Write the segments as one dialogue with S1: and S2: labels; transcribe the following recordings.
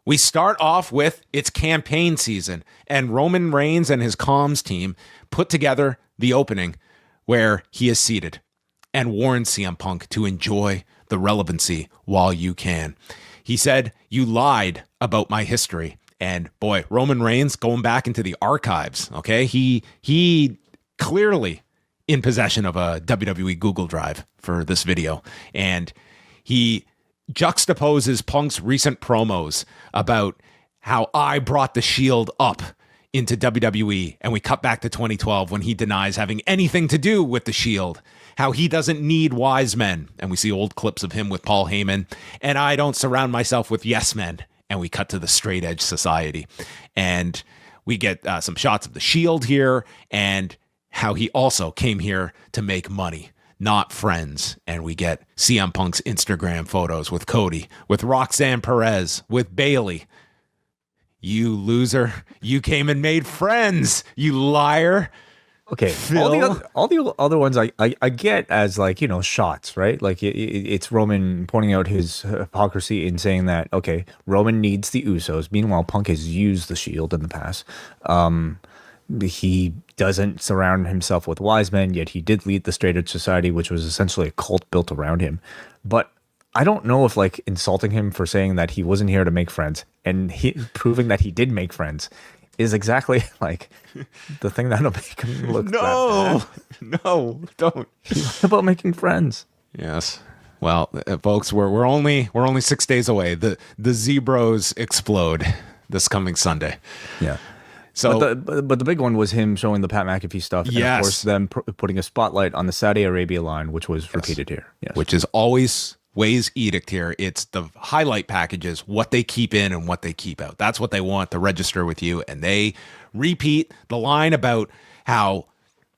S1: We start off with it's campaign season, and Roman Reigns and his comms team put together the opening where he is seated and warns CM Punk to enjoy the relevancy while you can. He said, "You lied about my history." And boy, Roman Reigns going back into the archives, okay? He clearly in possession of a WWE Google Drive for this video. And he juxtaposes Punk's recent promos about how I brought the Shield up into WWE, and we cut back to 2012 when he denies having anything to do with the Shield, how he doesn't need wise men, and we see old clips of him with Paul Heyman, and I don't surround myself with yes men, and we cut to the Straight Edge Society, and we get some shots of the Shield here, and how he also came here to make money, not friends. And we get CM Punk's Instagram photos with Cody, with Roxanne Perez, with Bayley. You loser. You came and made friends, you liar.
S2: Okay,
S1: Phil.
S2: all the other ones I get as, like, you know, shots, right? Like it's Roman pointing out his hypocrisy in saying that, okay, Roman needs the Usos. Meanwhile, Punk has used the Shield in the past. He doesn't surround himself with wise men, yet he did lead the Straight Edge Society, which was essentially a cult built around him. But I don't know if, like, insulting him for saying that he wasn't here to make friends and proving that he did make friends is exactly like the thing that'll make him look
S1: No, don't.
S2: It's about making friends.
S1: Yes. Well, folks, we're only 6 days away. The Zebros explode this coming Sunday.
S2: Yeah.
S1: So,
S2: but the big one was him showing the Pat McAfee stuff, and
S1: yes,
S2: of course them putting a spotlight on the Saudi Arabia line, which was repeated here. Yes.
S1: Which is always Way's edict here. It's the highlight packages, what they keep in and what they keep out. That's what they want to register with you, and they repeat the line about how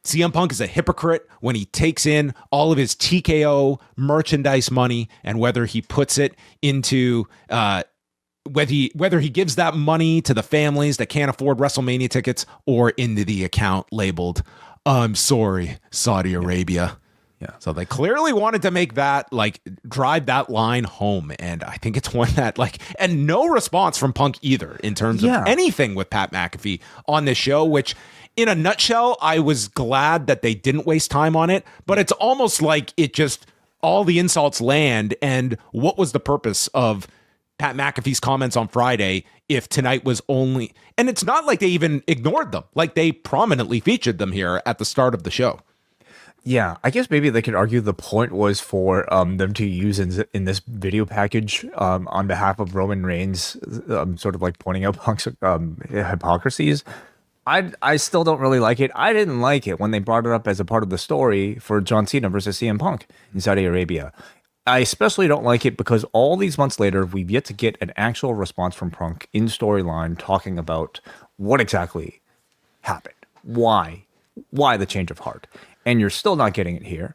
S1: CM Punk is a hypocrite when he takes in all of his TKO merchandise money, and whether he puts it into whether he gives that money to the families that can't afford WrestleMania tickets or into the account labeled "I'm sorry, Saudi Arabia."
S2: Yeah.
S1: So they clearly wanted to make that, like, drive that line home. And I think it's one that, like, and no response from Punk either in terms of anything with Pat McAfee on this show, which in a nutshell, I was glad that they didn't waste time on it, but it's almost like it just, all the insults land. And what was the purpose of Pat McAfee's comments on Friday if tonight was only, and it's not like they even ignored them, like they prominently featured them here at the start of the show.
S2: Yeah, I guess maybe they could argue the point was for them to use in this video package on behalf of Roman Reigns, sort of like pointing out Punk's hypocrisies. I still don't really like it. I didn't like it when they brought it up as a part of the story for John Cena versus CM Punk in Saudi Arabia. I especially don't like it because all these months later, we've yet to get an actual response from Punk in storyline talking about what exactly happened. Why the change of heart? And you're still not getting it here.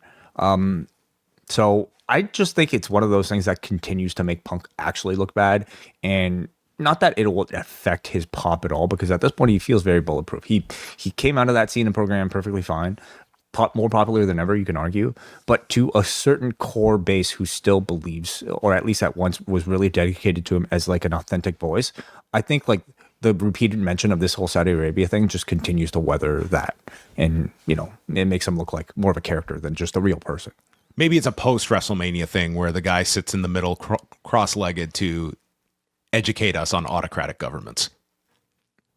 S2: So I just think it's one of those things that continues to make Punk actually look bad. And not that it will affect his pop at all, because at this point he feels very bulletproof. He came out of that Cena program perfectly fine. More popular than ever, you can argue, but to a certain core base who still believes, or at least at once was really dedicated to him as like an authentic voice, I think like the repeated mention of this whole Saudi Arabia thing just continues to weather that. And, you know, it makes him look like more of a character than just a real person.
S1: Maybe it's a post-WrestleMania thing where the guy sits in the middle cross-legged to educate us on autocratic governments.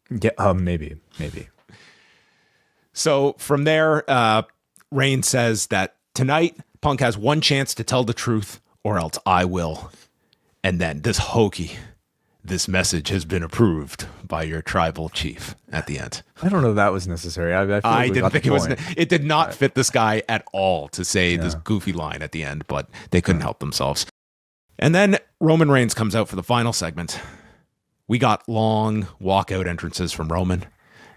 S2: Yeah, maybe.
S1: So from there, Reigns says that tonight Punk has one chance to tell the truth or else I will. And then this message has been approved by your tribal chief at the end.
S2: I don't know if that was necessary.
S1: I didn't think it was. It did not fit this guy at all to say this goofy line at the end, but they couldn't help themselves. And then Roman Reigns comes out for the final segment. We got long walkout entrances from Roman.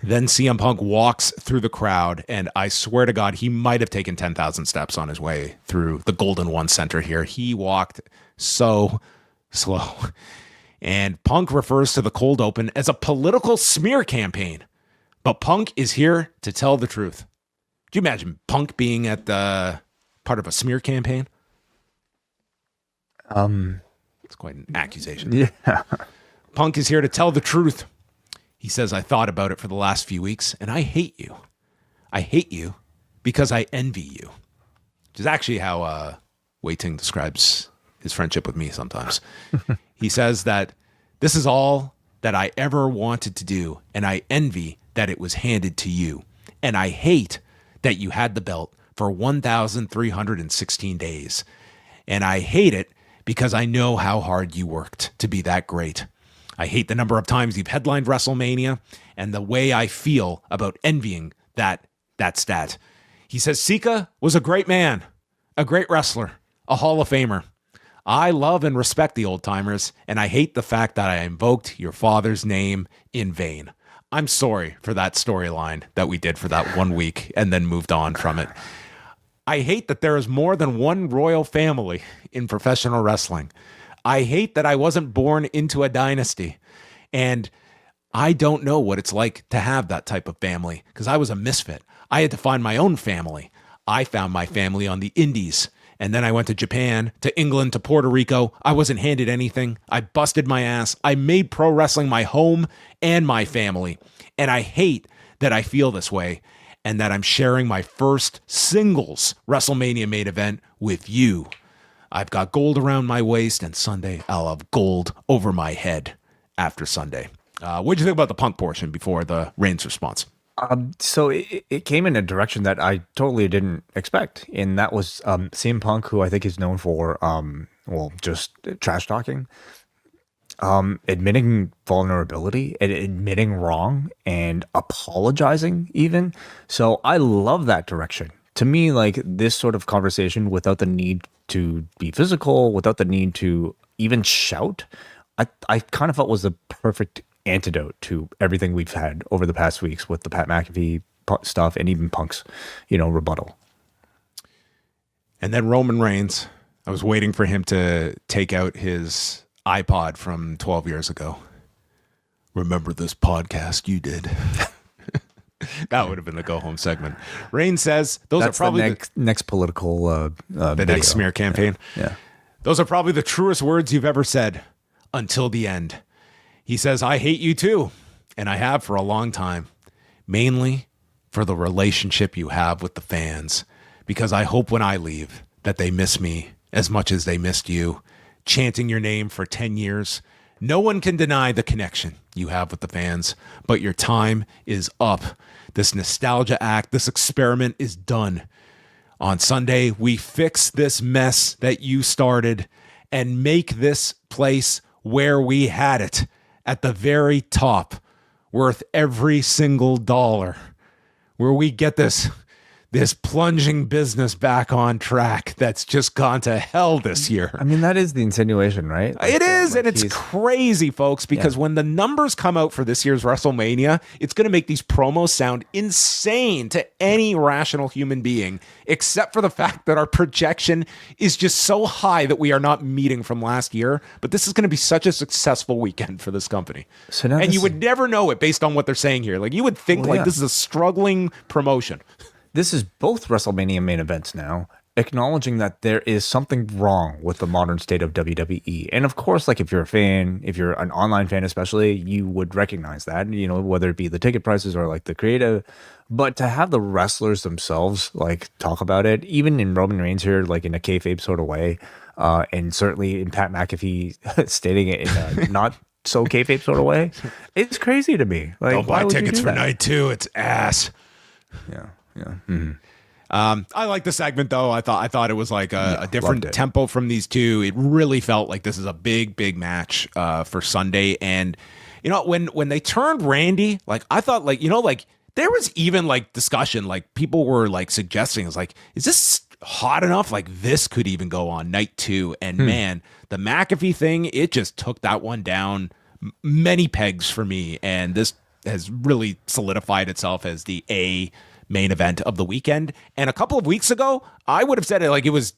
S1: Then CM Punk walks through the crowd, and I swear to God, he might have taken 10,000 steps on his way through the Golden One Center here. He walked so slow. And Punk refers to the cold open as a political smear campaign. But Punk is here to tell the truth. Do you imagine Punk being at the part of a smear campaign? It's quite an accusation.
S2: Yeah.
S1: Punk is here to tell the truth. He says, I thought about it for the last few weeks, and I hate you. I hate you because I envy you. Which is actually how Wei Ting describes his friendship with me sometimes. He says that this is all that I ever wanted to do, and I envy that it was handed to you. And I hate that you had the belt for 1,316 days. And I hate it because I know how hard you worked to be that great. I hate the number of times you've headlined WrestleMania and the way I feel about envying that stat. He says Sika was a great man, a great wrestler, a Hall of Famer. I love and respect the old timers, and I hate the fact that I invoked your father's name in vain. I'm sorry for that storyline that we did for that 1 week and then moved on from it. I hate that there is more than one royal family in professional wrestling. I hate that I wasn't born into a dynasty, and I don't know what it's like to have that type of family because I was a misfit. I had to find my own family. I found my family on the Indies, and then I went to Japan, to England, to Puerto Rico. I wasn't handed anything. I busted my ass. I made pro wrestling my home and my family, and I hate that I feel this way and that I'm sharing my first singles WrestleMania main event with you. I've got gold around my waist, and Sunday I'll have gold over my head after Sunday. What do you think about the Punk portion before the Reigns response?
S2: So it came in a direction that I totally didn't expect, and that was CM Punk, who I think is known for, just trash talking, admitting vulnerability and admitting wrong and apologizing even. So I love that direction. To me, like this sort of conversation without the need to be physical, without the need to even shout, I kind of felt was the perfect antidote to everything we've had over the past weeks with the Pat McAfee stuff and even Punk's, rebuttal.
S1: And then Roman Reigns, I was waiting for him to take out his iPod from 12 years ago. Remember this podcast you did? That would have been the go home segment. Reigns says those
S2: That's
S1: are probably
S2: the next political
S1: the next smear campaign.
S2: Yeah.
S1: Those are probably the truest words you've ever said until the end. He says, I hate you too. And I have for a long time, mainly for the relationship you have with the fans, because I hope when I leave that they miss me as much as they missed you, chanting your name for 10 years. No one can deny the connection you have with the fans, but your time is up. This nostalgia act, this experiment is done. On Sunday, we fix this mess that you started and make this place where we had it at the very top, worth every single dollar, where we get this plunging business back on track that's just gone to hell this year.
S2: I mean, that is the insinuation, right?
S1: It is, and it's crazy, folks, because when the numbers come out for this year's WrestleMania, it's going to make these promos sound insane to any rational human being, except for the fact that our projection is just so high that we are not meeting from last year. But this is going to be such a successful weekend for this company. And you would never know it based on what they're saying here. Like, you would think this is a struggling promotion.
S2: This is both WrestleMania main events now, acknowledging that there is something wrong with the modern state of WWE. And of course, like if you're a fan, if you're an online fan especially, you would recognize that, whether it be the ticket prices or like the creative. But to have the wrestlers themselves like talk about it, even in Roman Reigns here, like in a kayfabe sort of way, and certainly in Pat McAfee stating it in a not so kayfabe sort of way, it's crazy to me. Like,
S1: don't buy tickets for night 2. It's ass.
S2: Yeah. Yeah. Mm-hmm.
S1: I like the segment though. I thought it was like a different tempo from these two. It really felt like this is a big match for Sunday. And when they turned Randy, like I thought like there was even like discussion, like people were like suggesting, it's like, is this hot enough? Like this could even go on night 2. And man, the McAfee thing, it just took that one down many pegs for me. And this has really solidified itself as the main event of the weekend. And a couple of weeks ago, I would have said it like it was,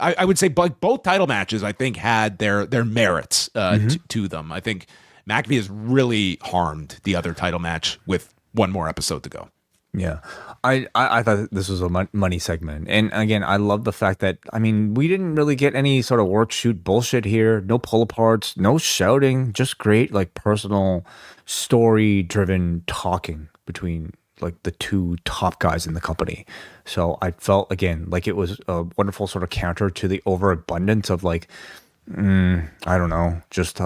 S1: I would say both title matches, I think, had their merits to them. I think McAfee has really harmed the other title match with one more episode to go.
S2: Yeah, I thought this was a money segment, and again, I love the fact that we didn't really get any sort of work shoot bullshit here. No pull aparts, no shouting, just great like personal story driven talking between like the two top guys in the company. So I felt again like it was a wonderful sort of counter to the overabundance of like I don't know, just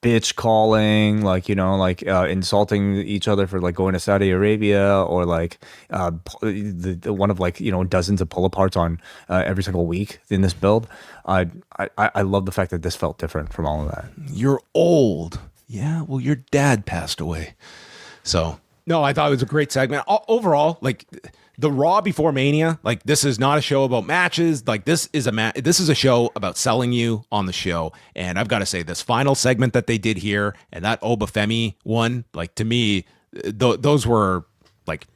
S2: bitch calling, like insulting each other for like going to Saudi Arabia, or like the one of like dozens of pull aparts on every single week in this build. I love the fact that this felt different from all of that.
S1: You're old. Yeah, well, your dad passed away. So, no, I thought it was a great segment. Overall, like the Raw before Mania, like this is not a show about matches. Like this is a show about selling you on the show. And I've got to say, this final segment that they did here and that Obafemi one, like to me, those were like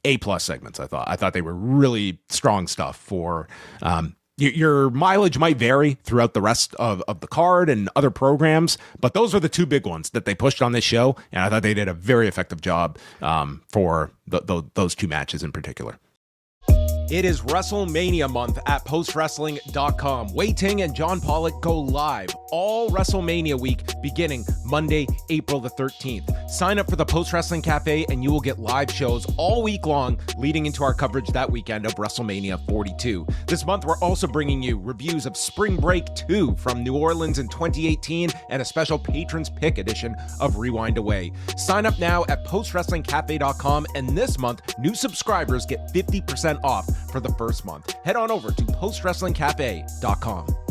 S1: A+ segments. I thought they were really strong stuff for. Your mileage might vary throughout the rest of the card and other programs, but those are the two big ones that they pushed on this show, and I thought they did a very effective job for those two matches in particular. It is WrestleMania month at postwrestling.com. Wei Ting and John Pollock go live all WrestleMania week beginning Monday, April the 13th. Sign up for the Post Wrestling Cafe and you will get live shows all week long leading into our coverage that weekend of WrestleMania 42. This month, we're also bringing you reviews of Spring Break 2 from New Orleans in 2018 and a special Patrons Pick edition of Rewind Away. Sign up now at postwrestlingcafe.com, and this month, new subscribers get 50% off for the first month. Head on over to postwrestlingcafe.com.